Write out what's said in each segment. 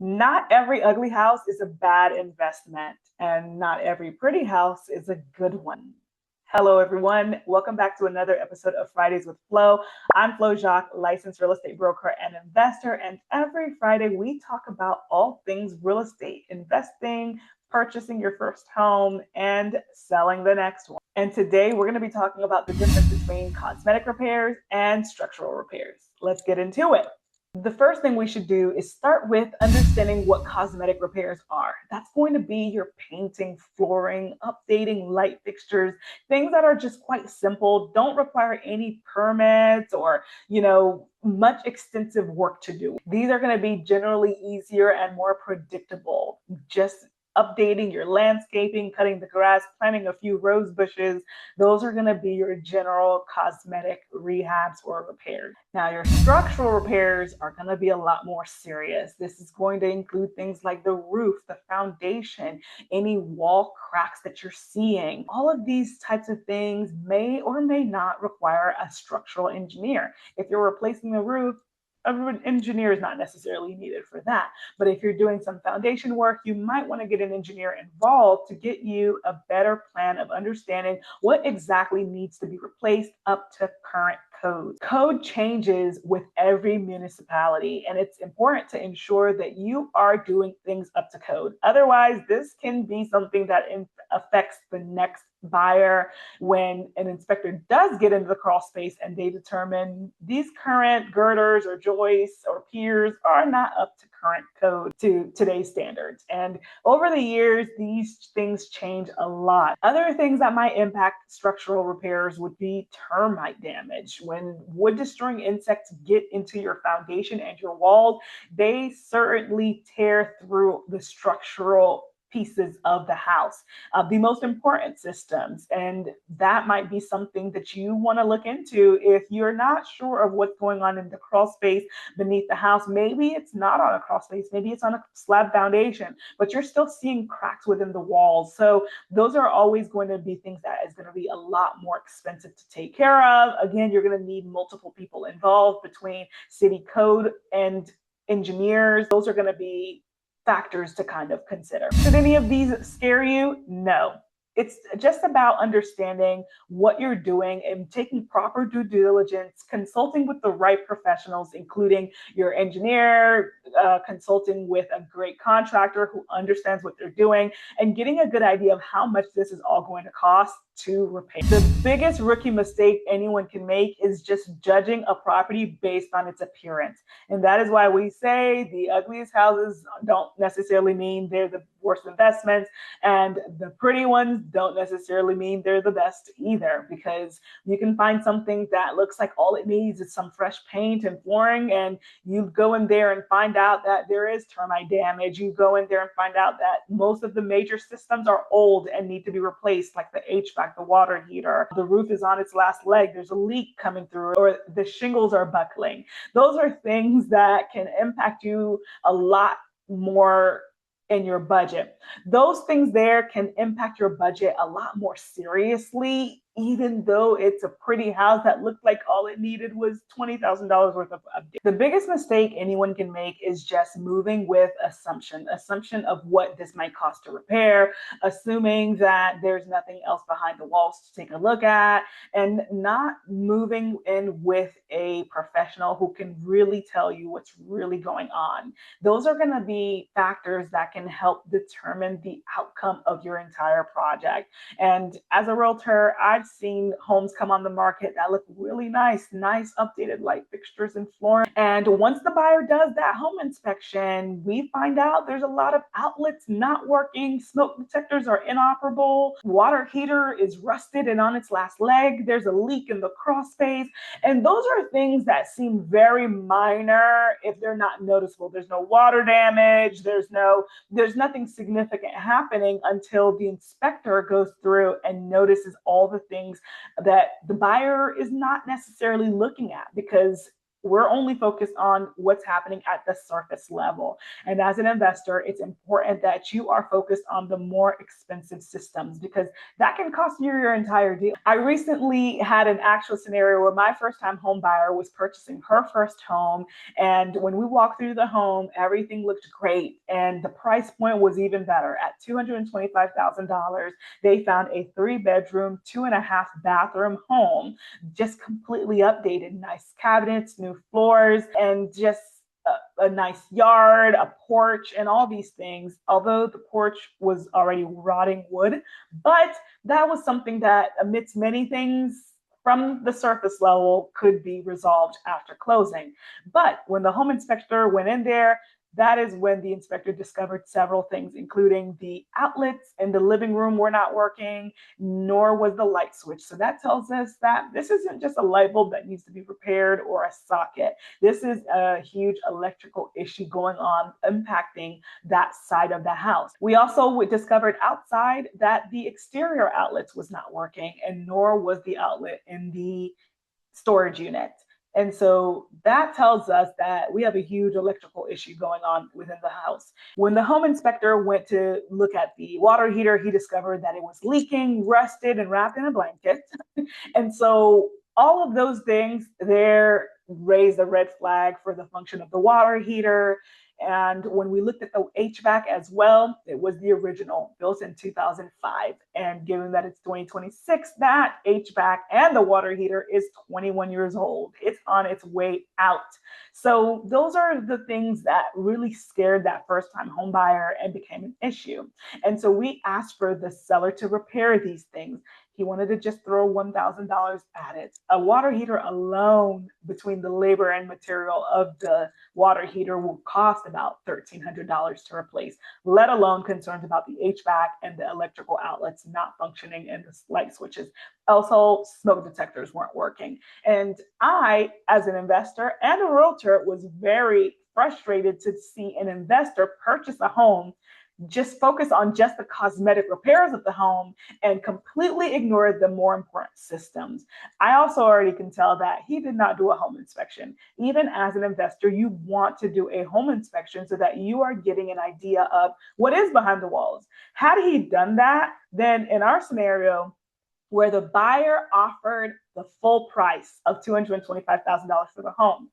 Not every ugly house is a bad investment, and not every pretty house is a good one. Hello, everyone. Welcome back to another episode of Fridays with Flo. I'm Flo Jacques, licensed real estate broker and investor. And every Friday, we talk about all things real estate, investing, purchasing your first home, and selling the next one. And today, we're going to be talking about the difference between cosmetic repairs and structural repairs. Let's get into it. The first thing we should do is start with understanding what cosmetic repairs are. That's going to be your painting, flooring, updating light fixtures, things that are just quite simple, don't require any permits or, much extensive work to do. These are going to be generally easier and more predictable. Just updating your landscaping, cutting the grass, planting a few rose bushes. Those are going to be your general cosmetic rehabs or repairs. Now, your structural repairs are going to be a lot more serious. This is going to include things like the roof, the foundation, any wall cracks that you're seeing. All of these types of things may or may not require a structural engineer. If you're replacing the roof, an engineer is not necessarily needed for that. But if you're doing some foundation work, you might want to get an engineer involved to get you a better plan of understanding what exactly needs to be replaced up to current code. Code changes with every municipality, and it's important to ensure that you are doing things up to code. Otherwise, this can be something that affects the next buyer when an inspector does get into the crawl space and they determine these current girders or joists or piers are not up to current code to today's standards. And over the years, these things change a lot. Other things that might impact structural repairs would be termite damage. When wood destroying insects get into your foundation and your walls, they certainly tear through the structural pieces of the house, the most important systems. And that might be something that you want to look into if you're not sure of what's going on in the crawl space beneath the house. Maybe it's not on a crawl space, maybe it's on a slab foundation, but you're still seeing cracks within the walls. So those are always going to be things that is going to be a lot more expensive to take care of. Again, you're going to need multiple people involved between city code and engineers. Those are going to be factors to kind of consider. Should any of these scare you? No. It's just about understanding what you're doing and taking proper due diligence, consulting with the right professionals, including your engineer, consulting with a great contractor who understands what they're doing, and getting a good idea of how much this is all going to cost to repair. The biggest rookie mistake anyone can make is just judging a property based on its appearance. And that is why we say the ugliest houses don't necessarily mean they're the worst investments, and the pretty ones don't necessarily mean they're the best either, because you can find something that looks like all it needs is some fresh paint and flooring, and you go in there and find out that there is termite damage. You go in there and find out that most of the major systems are old and need to be replaced, like the HVAC, the water heater, the roof is on its last leg, there's a leak coming through, or the shingles are buckling. Those are things that can impact you a lot more in your budget. Those things there can impact your budget a lot more seriously, even though it's a pretty house that looked like all it needed was $20,000 worth of update. The biggest mistake anyone can make is just moving with assumption of what this might cost to repair, assuming that there's nothing else behind the walls to take a look at, and not moving in with a professional who can really tell you what's really going on. Those are going to be factors that can help determine the outcome of your entire project. And as a realtor, I've seen homes come on the market that look really nice updated light fixtures and flooring. And once the buyer does that home inspection, we find out there's a lot of outlets not working, smoke detectors are inoperable, water heater is rusted and on its last leg, there's a leak in the crawl space. And those are things that seem very minor if they're not noticeable. There's no water damage, there's nothing significant happening until the inspector goes through and notices all the things that the buyer is not necessarily looking at, because we're only focused on what's happening at the surface level. And as an investor, it's important that you are focused on the more expensive systems because that can cost you your entire deal. I recently had an actual scenario where my first time home buyer was purchasing her first home. And when we walked through the home, everything looked great. And the price point was even better. At $225,000, they found a 3-bedroom, 2.5-bathroom home, just completely updated, nice cabinets, new floors, and just a nice yard, a porch, and all these things. Although the porch was already rotting wood, but that was something that, amidst many things from the surface level, could be resolved after closing. But when the home inspector went in there, that is when the inspector discovered several things, including the outlets in the living room were not working, nor was the light switch. So that tells us that this isn't just a light bulb that needs to be repaired or a socket. This is a huge electrical issue going on, impacting that side of the house. We also discovered outside that the exterior outlets was not working, and nor was the outlet in the storage unit. And so that tells us that we have a huge electrical issue going on within the house. When the home inspector went to look at the water heater, he discovered that it was leaking, rusted, and wrapped in a blanket. And so all of those things there raised a red flag for the function of the water heater. And when we looked at the HVAC as well, it was the original, built in 2005. And given that it's 2026, that HVAC and the water heater is 21 years old. It's on its way out. So those are the things that really scared that first-time home buyer and became an issue. And so we asked for the seller to repair these things. He wanted to just throw $1,000 at it. A water heater alone, between the labor and material of the water heater, will cost about $1,300 to replace, let alone concerns about the HVAC and the electrical outlets not functioning and the light switches. Also, smoke detectors weren't working. And I, as an investor and a realtor, was very frustrated to see an investor purchase a home, just focus on just the cosmetic repairs of the home and completely ignored the more important systems. I also already can tell that he did not do a home inspection. Even as an investor, you want to do a home inspection so that you are getting an idea of what is behind the walls. Had he done that, then in our scenario, where the buyer offered the full price of $225,000 for the home,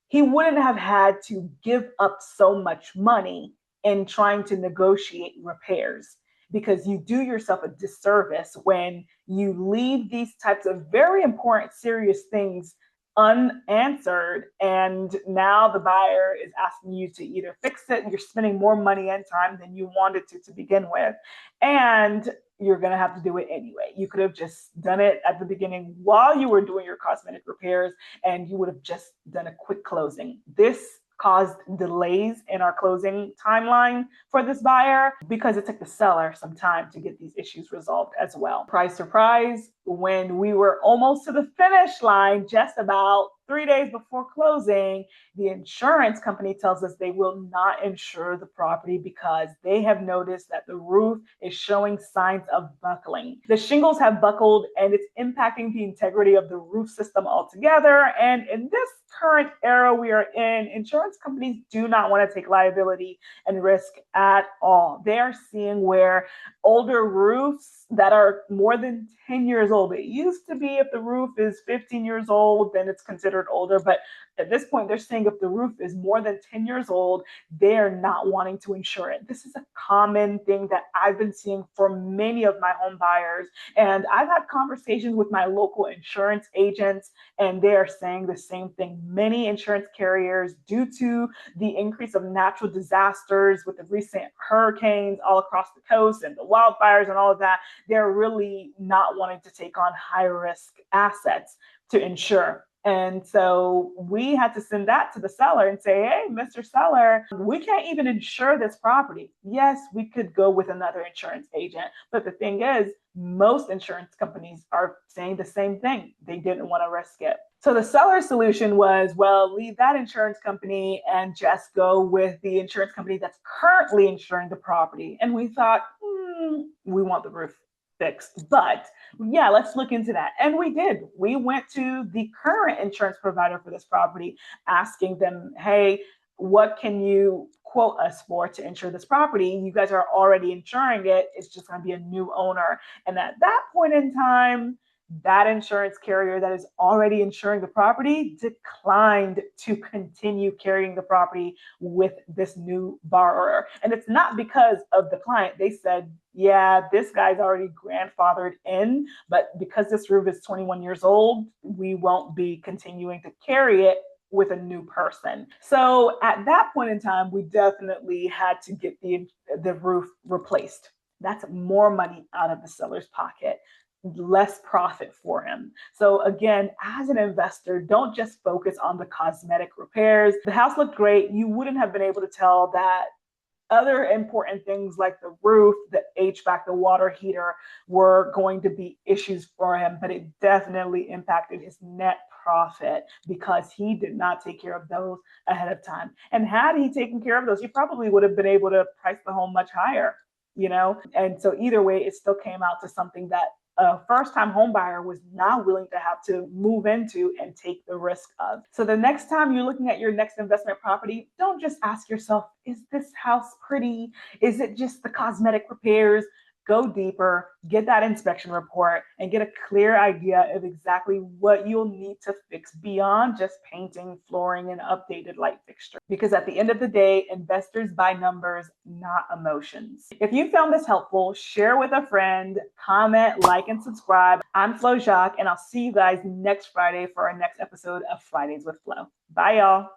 he wouldn't have had to give up so much money in trying to negotiate repairs, because you do yourself a disservice when you leave these types of very important, serious things unanswered. And now the buyer is asking you to either fix it, you're spending more money and time than you wanted to begin with. And you're going to have to do it anyway. You could have just done it at the beginning while you were doing your cosmetic repairs, and you would have just done a quick closing. This caused delays in our closing timeline for this buyer because it took the seller some time to get these issues resolved as well. Surprise, when we were almost to the finish line, just about 3 days before closing, the insurance company tells us they will not insure the property because they have noticed that the roof is showing signs of buckling. The shingles have buckled and it's impacting the integrity of the roof system altogether. And in this current era we are in, insurance companies do not want to take liability and risk at all. They are seeing where older roofs that are more than 10 years old, it used to be if the roof is 15 years old, then it's considered older. But at this point, they're saying if the roof is more than 10 years old, they're not wanting to insure it. This is a common thing that I've been seeing for many of my home buyers. And I've had conversations with my local insurance agents, and they are saying the same thing. Many insurance carriers, due to the increase of natural disasters with the recent hurricanes all across the coast and the wildfires and all of that, they're really not wanting to take on high risk assets to insure. And so we had to send that to the seller and say, hey, Mr. Seller, we can't even insure this property. Yes, we could go with another insurance agent. But the thing is, most insurance companies are saying the same thing. They didn't want to risk it. So the seller's solution was, well, leave that insurance company and just go with the insurance company that's currently insuring the property. And we thought, we want the roof. fixed. But yeah, let's look into that. And we did. We went to the current insurance provider for this property, asking them, hey, what can you quote us for to insure this property? You guys are already insuring it. It's just going to be a new owner. And at that point in time, that insurance carrier that is already insuring the property declined to continue carrying the property with this new borrower. And it's not because of the client. They said, yeah, this guy's already grandfathered in, but because this roof is 21 years old, we won't be continuing to carry it with a new person. So at that point in time, we definitely had to get the roof replaced. That's more money out of the seller's pocket, less profit for him. So again, as an investor, don't just focus on the cosmetic repairs. The house looked great. You wouldn't have been able to tell that other important things like the roof, the HVAC, the water heater were going to be issues for him, but it definitely impacted his net profit because he did not take care of those ahead of time. And had he taken care of those, he probably would have been able to price the home much higher, you know? And so either way, it still came out to something that a first-time home buyer was not willing to have to move into and take the risk of. So the next time you're looking at your next investment property, don't just ask yourself, is this house pretty? Is it just the cosmetic repairs? Go deeper, get that inspection report, and get a clear idea of exactly what you'll need to fix beyond just painting, flooring, and updated light fixture. Because at the end of the day, investors buy numbers, not emotions. If you found this helpful, share with a friend, comment, like, and subscribe. I'm Flo Jacques, and I'll see you guys next Friday for our next episode of Fridays with Flo. Bye, y'all.